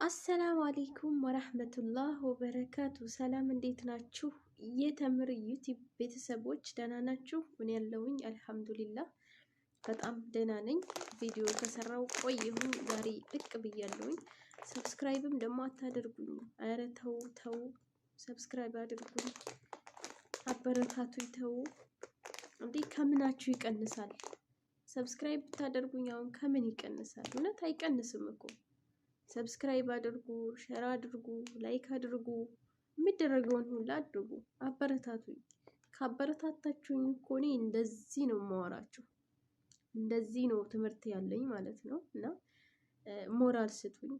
አሰላሙ አለይኩም ወራህመቱላህ ወበረካቱ። ሰላም እንዴት ናችሁ? የተምር ዩቲዩብ ቤተሰቦች ደህና ናችሁ? ምን ያለውኝ አልሐምዱሊላህ በጣም ደህና ነኝ። ቪዲዮ ከሰራው ቆየሁኝ፣ ዛሬ ብቅ ብያለሁኝ። ሰብስክራይብም ደግሞ አታደርጉኝ። ኧረ ተው ተው፣ ሰብስክራይብ አድርጉኝ፣ አበረታቱኝ። ተው እንዴ ከምናችሁ ይቀንሳል? ሰብስክራይብ ብታደርጉኝ አሁን ከምን ይቀንሳል? እውነት አይቀንስም እኮ። ሰብስክራይብ አድርጉ፣ ሼር አድርጉ፣ ላይክ አድርጉ፣ የሚደረገውን ሁሉ አድርጉ፣ አበረታቱኝ። ካበረታታችሁኝ እኮ እኔ እንደዚህ ነው የማወራችሁ፣ እንደዚህ ነው ትምህርት ያለኝ ማለት ነው። እና ሞራል ስጡኝ፣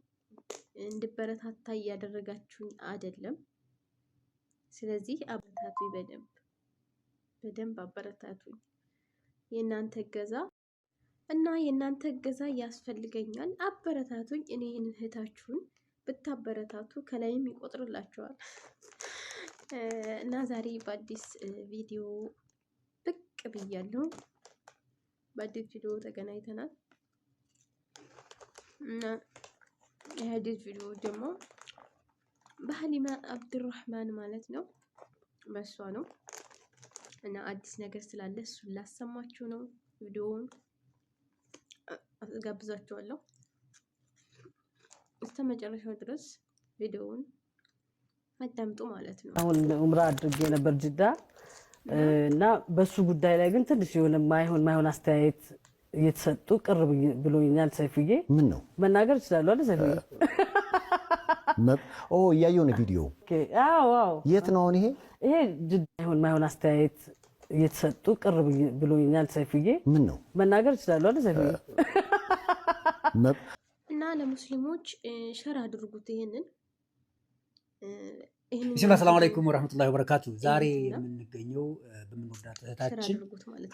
እንድበረታታ እያደረጋችሁኝ አይደለም። ስለዚህ አበረታቱኝ፣ በደንብ አበረታቱኝ። የእናንተ እገዛ እና የእናንተ እገዛ ያስፈልገኛል። አበረታቱኝ። እኔ እህታችሁን ብታበረታቱ ከላይም ይቆጥርላችኋል። እና ዛሬ በአዲስ ቪዲዮ ብቅ ብያለሁ። በአዲስ ቪዲዮ ተገናኝተናል እና የአዲስ ቪዲዮ ደግሞ በሀሊማ አብዱራህማን ማለት ነው፣ በሷ ነው እና አዲስ ነገር ስላለ እሱን ላሰማችሁ ነው። ቪዲዮውን ጋብዛችኋለሁ እስከ መጨረሻው ድረስ ቪዲዮውን አዳምጡ ማለት ነው። አሁን ኡምራ አድርጌ ነበር ጅዳ እና በሱ ጉዳይ ላይ ግን ትንሽ የሆነ ማይሆን አስተያየት እየተሰጡ ቅር ብሎኛል። ሰይፍዬ ምን ነው መናገር ይችላል አይደል? ሰይፍዬ እያየሁ ነው ቪዲዮ። አዎ የት ነው ይሄ ጅዳ ማይሆን አስተያየት እየተሰጡ ቅር ብሎኛል። ሰይፍዬ ምን ነው መናገር ይችላል አይደል? ሰይፍዬ እና ለሙስሊሞች ሸር አድርጉት ይሄንን። ቢስሚላህ ሰላም አለይኩም ወራህመቱላሂ ወበረካቱ። ዛሬ የምንገኘው በምንወዳት እህታችን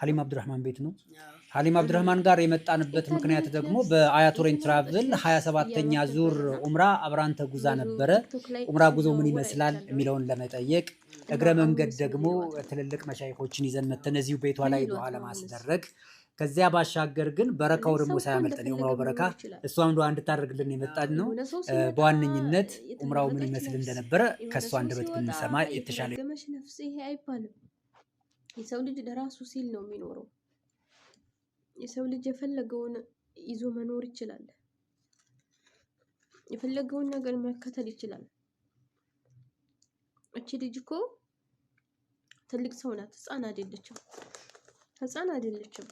ሀሊማ አብዱራህማን ቤት ነው። ሀሊማ አብዱራህማን ጋር የመጣንበት ምክንያት ደግሞ በአያቱሬን ትራቭል 27ኛ ዙር ኡምራ አብራን ተጉዛ ነበረ። ኡምራ ጉዞ ምን ይመስላል የሚለውን ለመጠየቅ እግረ መንገድ ደግሞ ትልልቅ መሻይኾችን ይዘን መተን እዚሁ ቤቷ ላይ ዱዓ ለማስደረግ ከዚያ ባሻገር ግን በረካው ደግሞ ሳያመልጠን የኡምራው በረካ እሷም ዱዓ እንድታደርግልን የመጣን ነው። በዋነኝነት ኡምራው ምን ይመስል እንደነበረ ከእሷ አንደበት ብንሰማ የተሻለ። ነፍስ ይሄ አይባልም። የሰው ልጅ ለራሱ ሲል ነው የሚኖረው። የሰው ልጅ የፈለገውን ይዞ መኖር ይችላል። የፈለገውን ነገር መከተል ይችላል። እቺ ልጅ እኮ ትልቅ ሰው ናት፣ ህፃን አይደለችም።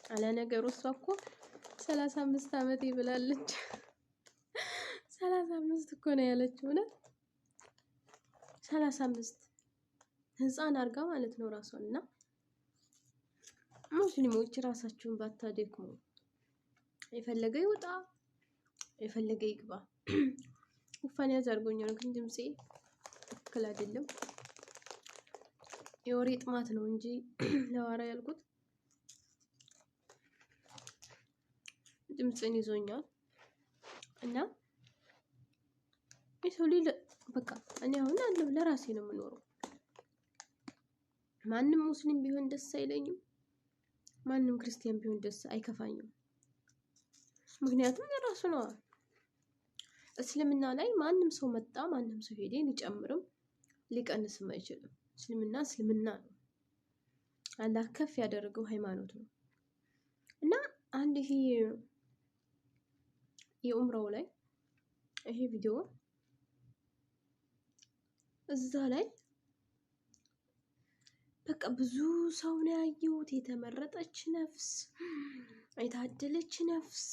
አለ ነገሩ እሷ እኮ 35 ዓመት ይብላለች። 35 እኮ ነው ያለችው ነው። 35 ህፃን አርጋ ማለት ነው ራሷን። እና ሙስሊሞች ራሳችሁን ባታደክሙ፣ የፈለገ ይውጣ የፈለገ ይግባ። ውፋን ያዛርጎኛል ግን ድምጼ ትክክል አይደለም። የወሬ ጥማት ነው እንጂ ለዋራ ያልኩት ድምጽን ይዞኛል። እና የሰው ልጅ በቃ እኔ አሁን አለው ለራሴ ነው የምኖረው። ማንም ሙስሊም ቢሆን ደስ አይለኝም፣ ማንም ክርስቲያን ቢሆን ደስ አይከፋኝም። ምክንያቱም የራሱ ነው። እስልምና ላይ ማንም ሰው መጣ ማንም ሰው ሄደ ሊጨምርም ሊቀንስም አይችልም። እስልምና ነው። አላህ ከፍ ያደረገው ሃይማኖት ነው። እና አንድ ይሄ የኡምራው ላይ ይሄ ቪዲዮ እዛ ላይ በቃ ብዙ ሰው ነው ያየሁት። የተመረጠች ነፍስ፣ የታደለች ነፍስ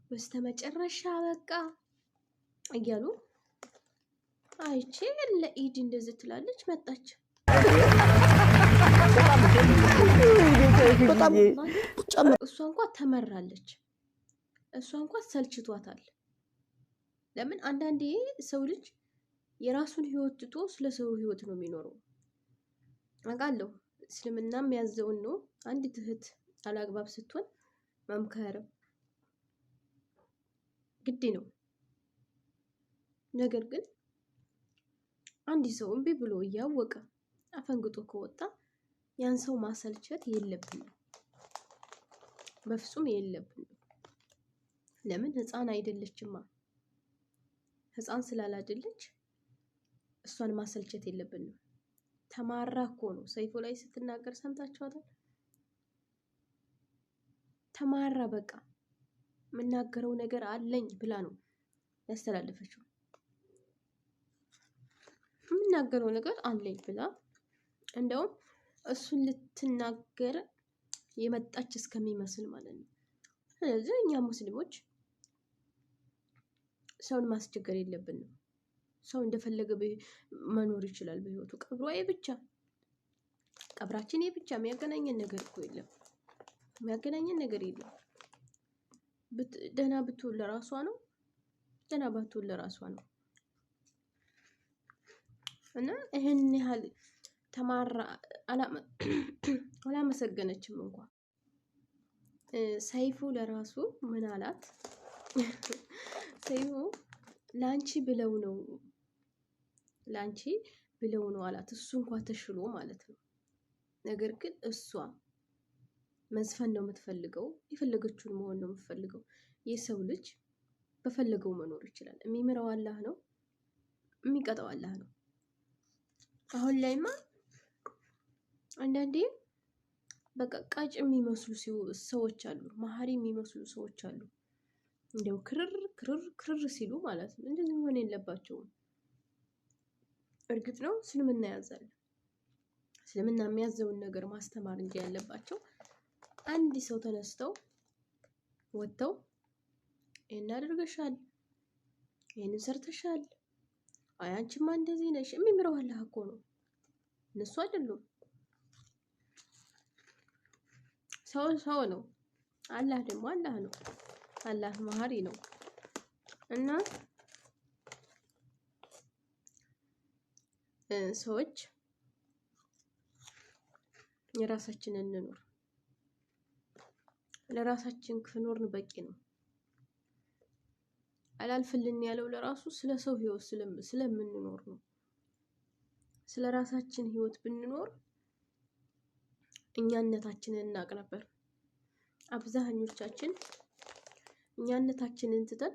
በስተመጨረሻ በቃ እያሉ አይቼ ለኢድ እንደዚህ ትላለች መጣች። እሷ እንኳን ተመራለች። እሷ እንኳን ሰልችቷታል። ለምን አንዳንዴ ሰው ልጅ የራሱን ህይወት ትቶ ስለ ሰው ህይወት ነው የሚኖረው። አውቃለሁ እስልምናም ያዘውን ነው። አንዲት እህት አላግባብ ስትሆን መምከር ግድ ነው። ነገር ግን አንድ ሰው እምቢ ብሎ እያወቀ አፈንግጦ ከወጣ ያን ሰው ማሰልቸት የለብንም፣ በፍጹም የለብንም። ለምን ህፃን አይደለችማ። ህፃን ስላላደለች እሷን ማሰልቸት የለብንም። ተማራ እኮ ነው ሰይፉ ላይ ስትናገር ሰምታችኋታል። ተማራ በቃ የምናገረው ነገር አለኝ ብላ ነው ያስተላለፈችው። የምናገረው ነገር አለኝ ብላ እንደውም እሱን ልትናገር የመጣች እስከሚመስል ማለት ነው። ስለዚህ እኛ ሙስሊሞች ሰውን ማስቸገር የለብንም። ሰው እንደፈለገ መኖር ይችላል በህይወቱ። ቀብሯ ብቻ ቀብራችን ብቻ የሚያገናኘን ነገር እኮ የለም። የሚያገናኘን ነገር የለም። ደህና ብትውል ለራሷ ነው፣ ደህና ባትውል ለራሷ ነው። እና ይሄን ያህል ተማራ አላመሰገነችም እንኳን። ሰይፉ ለራሱ ምን አላት? ሰይፉ ላንቺ ብለው ነው አላት። እሱ እንኳን ተሽሎ ማለት ነው። ነገር ግን እሷ መዝፈን ነው የምትፈልገው፣ የፈለገችውን መሆን ነው የምትፈልገው። የሰው ልጅ በፈለገው መኖር ይችላል። የሚምረው አላህ ነው፣ የሚቀጣው አላህ ነው። አሁን ላይማ አንዳንዴ በቃ ቃጭ የሚመስሉ ሰዎች አሉ፣ መሀሪ የሚመስሉ ሰዎች አሉ። እንደው ክርር ሲሉ ማለት ነው። እንደዚህ መሆን የለባቸውም። እርግጥ ነው እስልምና ያዛል። እስልምና የሚያዘውን ነገር ማስተማር እንጂ ያለባቸው አንድ ሰው ተነስተው ወጥተው ይሄን አድርገሻል፣ ይሄንን ሰርተሻል፣ አይ አንቺማ እንደዚህ ነሽ። የሚምረው አላህ እኮ ነው፣ እነሱ አይደሉም። ሰው ነው፣ አላህ ደግሞ አላህ ነው። አላህ መሀሪ ነው። እና ሰዎች የራሳችንን እንኖር። ለራሳችን ከኖርን በቂ ነው። አላልፍልን ያለው ለራሱ ስለ ሰው ህይወት ስለምንኖር ነው። ስለ ራሳችን ህይወት ብንኖር እኛነታችንን እናቅ ነበር። አብዛኞቻችን እኛነታችንን ትተን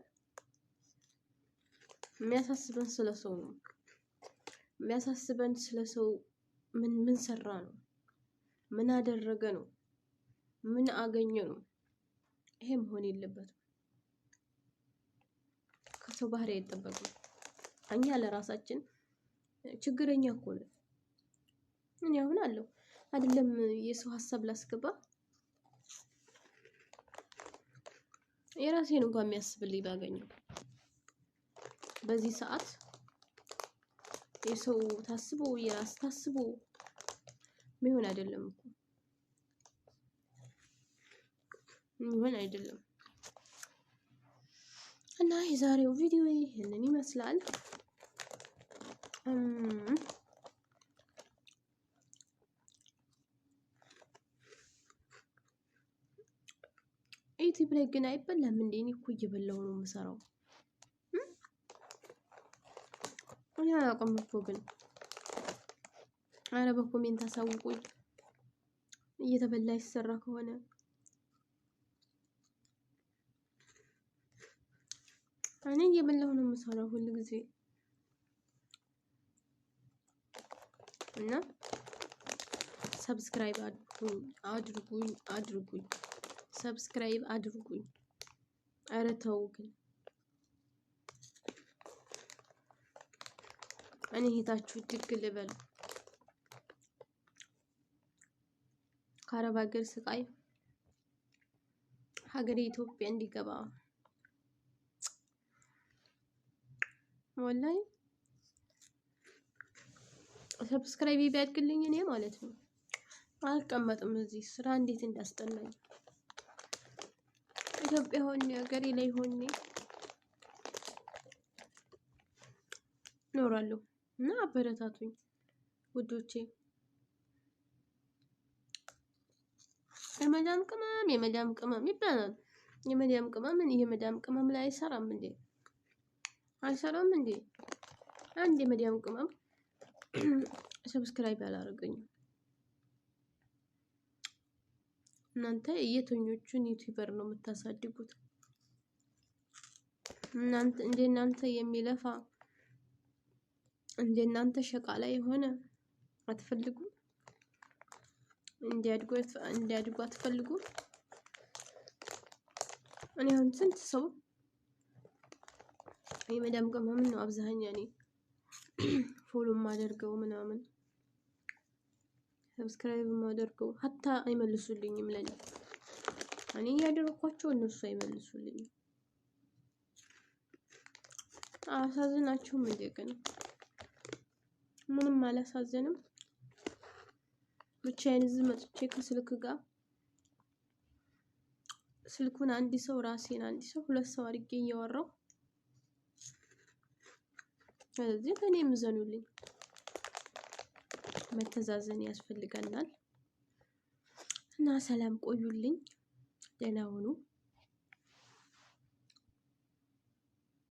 የሚያሳስበን ስለ ሰው ነው። የሚያሳስበን ስለ ሰው ምን ሰራ ነው፣ ምን አደረገ ነው፣ ምን አገኘ ነው። ይሄ መሆን የለበትም። ከሰው ባህሪ አይጠበቅም። እኛ ለራሳችን ችግረኛ እኮ ነን። ምን ያሁን አለው አይደለም የሰው ሀሳብ ላስገባ የራሴን እንኳን የሚያስብልኝ ባገኘው በዚህ ሰዓት የሰው ታስቦ የራስ ታስቦ ምን አይደለም እኮ ምን አይደለም። እና የዛሬው ቪዲዮ ይሄንን ይመስላል። ዩቲዩብ ላይ ግን አይበላም እንዴ? እኔ እኮ እየበላሁ ነው የምሰራው። እኔ አላውቅም እኮ ግን አረ በኮሜንት አሳውቁኝ እየተበላ ይሰራ ከሆነ። እኔ እየበላሁ ነው የምሰራው ሁሉ ጊዜ እና ሰብስክራይብ አድርጉኝ ሰብስክራይብ አድርጉኝ። አረ ተው ግን እኔ ሄታችሁ ድግ ልበል። ከአረብ ሀገር ስቃይ ሀገሬ ኢትዮጵያ እንዲገባ ወላሂ ሰብስክራይብ ቢያድግልኝ እኔ ማለት ነው አልቀመጥም እዚህ። ስራ እንዴት እንዳስጠላኝ ኢትዮጵያ ሆኜ ሀገሬ ላይ ሆኜ እኖራለሁ። እና አበረታቱኝ ውዶቼ። የመዳም ቅመም ይባላል። የመዳም ቅመም ላይ አይሰራም እንዴ? አይሰራም እንዴ? አንድ የመዳም ቅመም ሰብስክራይብ አላደረገኝም። እናንተ የትኞቹን ዩቲዩበር ነው የምታሳድጉት? እንደናንተ የሚለፋ እንደናንተ ሸቃላ የሆነ አትፈልጉም? እንዲያድጉ አትፈልጉም? እኔ አሁን ስንት ሰው የመዳም ቅመም ነው አብዛኛው እኔ ፎሎ ማደርገው ምናምን ሰብስክራይብ ማደርገው ሀታ አይመልሱልኝም ለኔ እኔ ያደረኳቸው እነሱ አይመልሱልኝም። አሳዝናቸውም እንደገና ምንም አላሳዘንም። ብቻዬን እዚህ መጥቼ ከስልክ ጋር ስልኩን አንድ ሰው ራሴን አንድ ሰው ሁለት ሰው አድርጌ እያወራው ስለዚህ እኔ ምዘኑልኝ። መተዛዘን ያስፈልገናል እና ሰላም ቆዩልኝ። ደህና ሁኑ።